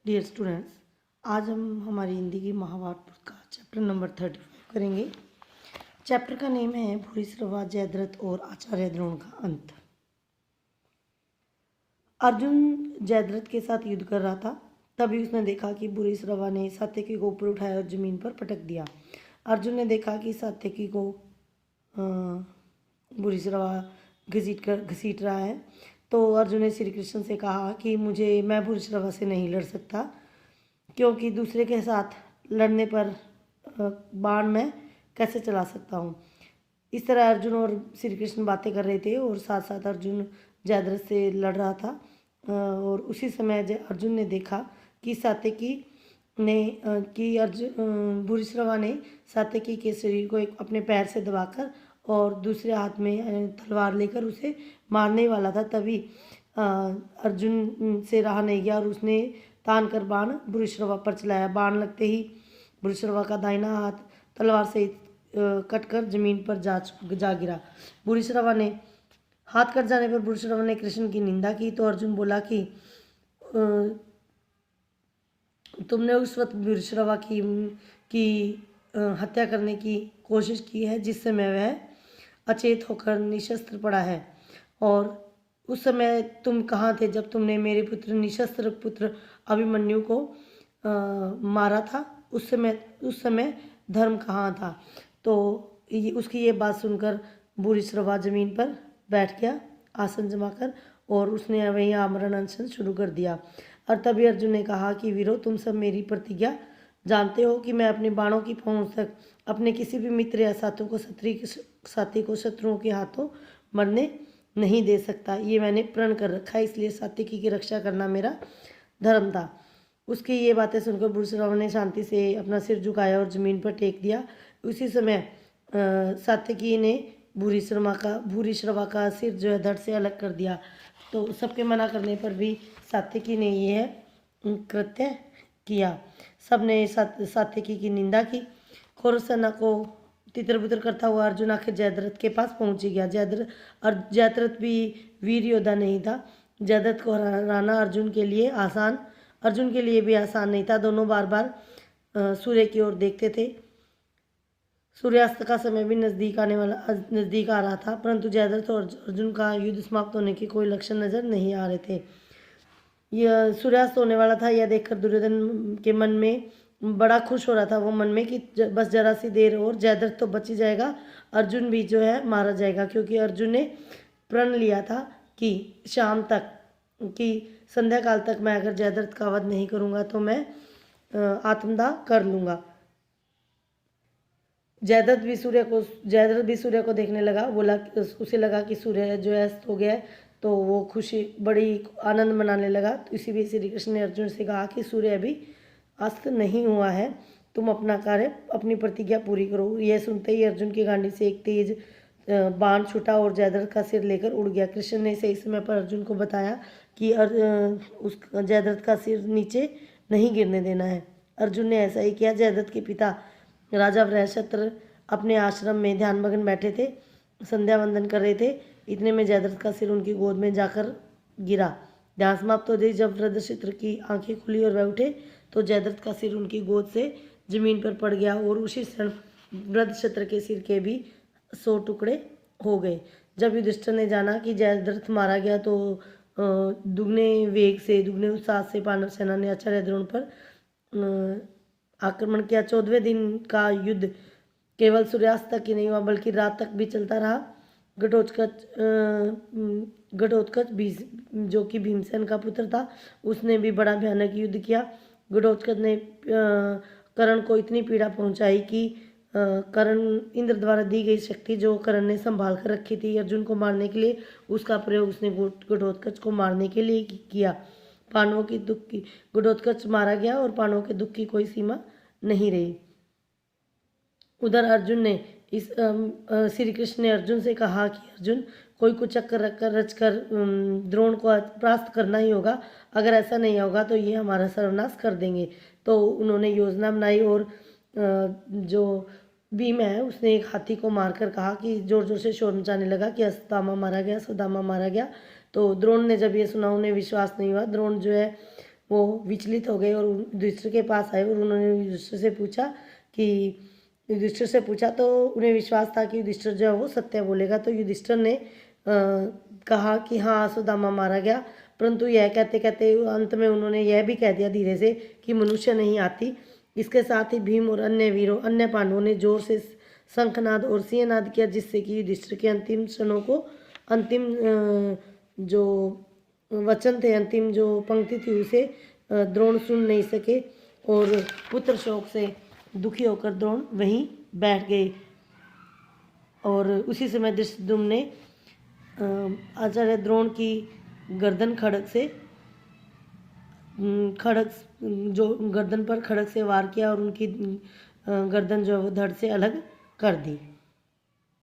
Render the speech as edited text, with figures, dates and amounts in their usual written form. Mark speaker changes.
Speaker 1: Dear students, आज हम हमारी हिंदी की महाभारत का चैप्टर नंबर 35 करेंगे। चैप्टर का नेम है भूरिश्रवा, जयद्रथ और आचार्य द्रोण का अंत। अर्जुन जयद्रथ के साथ युद्ध कर रहा था। तभी उसने देखा कि भूरिश्रवा ने सात्यकी को ऊपर उठाया और जमीन पर पटक दिया। अर्जुन ने देखा कि सात्यकी को भूरिश्रवा घसीट रहा है, तो अर्जुन ने श्री कृष्ण से कहा कि मैं भूरिश्रवा से नहीं लड़ सकता, क्योंकि दूसरे के साथ लड़ने पर बाण मैं कैसे चला सकता हूँ। इस तरह अर्जुन और श्री कृष्ण बातें कर रहे थे और साथ साथ अर्जुन जयद्रथ से लड़ रहा था। और उसी समय अर्जुन ने देखा कि भूरिश्रवा ने सात्यकी के शरीर को अपने पैर से दबाकर और दूसरे हाथ में तलवार लेकर उसे मारने वाला था। तभी अर्जुन से रहा नहीं गया और उसने तान कर बाण भूरिश्रवा पर चलाया। बाण लगते ही भूरिश्रवा का दाहिना हाथ तलवार से कटकर जमीन पर जा गिरा। भूरिश्रवा ने हाथ कट जाने पर भूरिश्रवा ने कृष्ण की निंदा की, तो अर्जुन बोला कि तुमने उस वक्त भूरिश्रवा की हत्या करने की कोशिश की है जिस समय वह अचेत होकर निशस्त्र पड़ा है। और उस समय तुम कहाँ थे जब तुमने मेरे पुत्र निशस्त्र पुत्र अभिमन्यु को मारा था? उस समय धर्म कहाँ था? तो उसकी ये बात सुनकर भूरिश्रवा जमीन पर बैठ गया आसन जमाकर, और उसने वहीं आमरण अनशन शुरू कर दिया। और तभी अर्जुन ने कहा कि वीरो, तुम सब मेरी प्रतिज्ञा जानते हो कि मैं अपने बाणों की पहुँच तक अपने किसी भी मित्र या साथी को शत्रुओं के हाथों मरने नहीं दे सकता। ये मैंने प्रण कर रखा है, इसलिए सात्यकी की रक्षा करना मेरा धर्म था। उसकी ये बातें सुनकर भूरिश्रवा ने शांति से अपना सिर झुकाया और जमीन पर टेक दिया। उसी समय सात्यकी ने भूरिश्रवा का सिर जो है धड़ से अलग कर दिया। तो सबके मना करने पर भी सात्यकी ने यह कृत्य किया। सबने सात्यकी की निंदा की। खोरसेना को तितर बितर करता हुआ अर्जुन आखिर जयद्रथ के पास पहुंच गया। जयद्रथ भी वीर योद्धा नहीं था। जयद्रथ को हराना अर्जुन के लिए भी आसान नहीं था। दोनों बार बार सूर्य की ओर देखते थे। सूर्यास्त का समय भी नज़दीक आ रहा था, परंतु जयद्रथ और अर्जुन का युद्ध समाप्त होने के कोई लक्षण नजर नहीं आ रहे थे। यह सूर्यास्त होने वाला था, यह देखकर दुर्योधन के मन में बड़ा खुश हो रहा था। वो मन में कि बस जरा सी देर और जयद्रथ तो बच ही जाएगा, अर्जुन भी जो है मारा जाएगा, क्योंकि अर्जुन ने प्रण लिया था कि शाम तक कि संध्या काल तक मैं अगर जयद्रथ का वध नहीं करूँगा तो मैं आत्मदाह कर लूँगा। जयद्रथ भी सूर्य को देखने लगा। उसे लगा कि सूर्य जो है अस्त हो गया है, तो वो खुशी बड़ी आनंद मनाने लगा। तो इसी बीच श्री कृष्ण ने अर्जुन से कहा कि सूर्य अभी अस्त नहीं हुआ है, तुम अपना कार्य अपनी प्रतिज्ञा पूरी करो। यह सुनते ही अर्जुन की गांडी से एक तेज बाण छूटा और जयद्रथ का सिर लेकर उड़ गया। कृष्ण ने सही समय पर अर्जुन को बताया कि उस जयद्रथ का सिर नीचे नहीं गिरने देना है। अर्जुन ने ऐसा ही किया। जयद्रथ के पिता राजा वृषत्र अपने आश्रम में ध्यानमग्न बैठे थे, संध्या वंदन कर रहे थे। इतने में जयद्रथ का सिर उनकी गोद में जाकर गिरा। ध्यान समाप्त हो गई। जब वृषत्र की आंखें खुली और वह उठे तो जयद्रथ का सिर उनकी गोद से जमीन पर पड़ गया और उसी क्षण वृषत्र के सिर के भी 100 टुकड़े हो गए। जब युधिष्ठिर ने जाना कि जयद्रथ मारा गया तो दुगने उत्साह से पांडव सेना ने आचार्य द्रोण पर आक्रमण किया। 14वें दिन का युद्ध केवल सूर्यास्त तक ही नहीं हुआ, बल्कि रात तक भी चलता रहा। घटोत्कच जो कि भीमसेन का पुत्र था, उसने भी बड़ा भयानक युद्ध किया। घटोत्कच ने कर्ण को इतनी पीड़ा पहुंचाई कि कर्ण इंद्र द्वारा दी गई शक्ति जो कर्ण ने संभाल कर रखी थी अर्जुन को मारने के लिए, उसका प्रयोग उसने घटोत्कच को मारने के लिए किया। पांडवों की दुख की घटोत्कच मारा गया और पांडवों के दुख की कोई सीमा नहीं रही। उधर अर्जुन ने श्री कृष्ण ने अर्जुन से कहा कि अर्जुन, कोई कुचक्कर रचकर द्रोण को परास्त करना ही होगा। अगर ऐसा नहीं होगा तो ये हमारा सर्वनाश कर देंगे। तो उन्होंने योजना बनाई और जो भीम है उसने एक हाथी को मारकर कहा कि जोर जोर से शोर मचाने लगा कि अश्वत्थामा मारा गया, सुदामा मारा गया। तो द्रोण ने जब ये सुना उन्हें विश्वास नहीं हुआ। द्रोण जो है वो विचलित हो गए और युधिष्ठिर के पास आए और उन्होंने युधिष्ठिर से पूछा कि युधिष्ठिर से पूछा तो उन्हें विश्वास था कि युधिष्ठिर जो है वो सत्य बोलेगा। तो युधिष्ठिर ने कहा कि हाँ सुदामा मारा गया, परंतु यह कहते कहते अंत में उन्होंने यह भी कह दिया धीरे से कि मनुष्य नहीं आती। इसके साथ ही भीम और अन्य वीरों अन्य पांडवों ने जोर से शंखनाद और सिंहनाद किया, जिससे कि युधिष्ठिर के अंतिम क्षणों को अंतिम जो वचन थे, अंतिम जो पंक्ति थी उसे द्रोण सुन नहीं सके और पुत्र शोक से दुखी होकर द्रोण वहीं बैठ गए। और उसी समय धृष्टद्युम्न ने आचार्य द्रोण की गर्दन खड़ग जो गर्दन पर खड़ग से वार किया और उनकी गर्दन जो है वो धड़ से अलग कर दी।